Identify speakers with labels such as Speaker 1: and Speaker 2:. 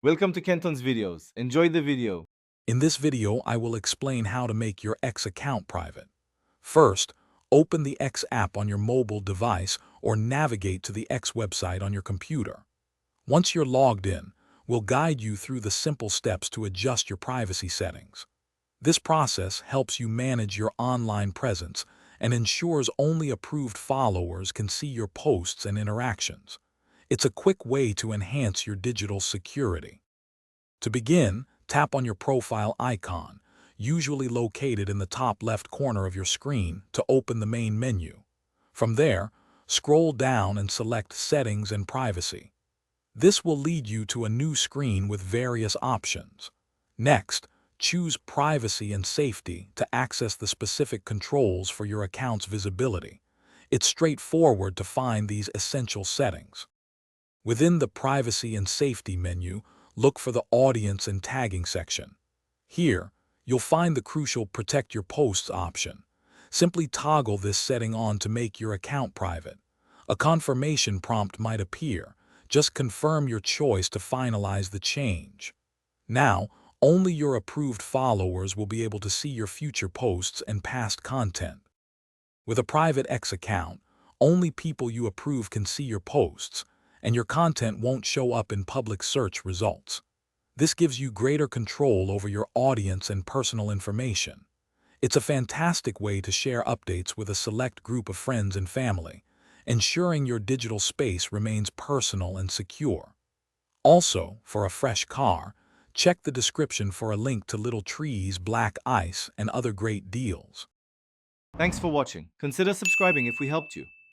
Speaker 1: Welcome to Kenton's videos. Enjoy the video.
Speaker 2: In this video, I will explain how to make your X account private. First, open the X app on your mobile device or navigate to the X website on your computer. Once you're logged in, we'll guide you through the simple steps to adjust your privacy settings. This process helps you manage your online presence and ensures only approved followers can see your posts and interactions. It's a quick way to enhance your digital security. To begin, tap on your profile icon, usually located in the top left corner of your screen, to open the main menu. From there, scroll down and select Settings and Privacy. This will lead you to a new screen with various options. Next, choose Privacy and Safety to access the specific controls for your account's visibility. It's straightforward to find these essential settings. Within the Privacy and Safety menu, look for the Audience and Tagging section. Here, you'll find the crucial Protect Your Posts option. Simply toggle this setting on to make your account private. A confirmation prompt might appear. Just confirm your choice to finalize the change. Now, only your approved followers will be able to see your future posts and past content. With a private X account, only people you approve can see your posts, and your content won't show up in public search results. This gives you greater control over your audience and personal information. It's a fantastic way to share updates with a select group of friends and family, ensuring your digital space remains personal and secure. Also, for a fresh car, check the description for a link to Little Trees, Black Ice, and other great deals.
Speaker 1: Thanks for watching. Consider subscribing if we helped you.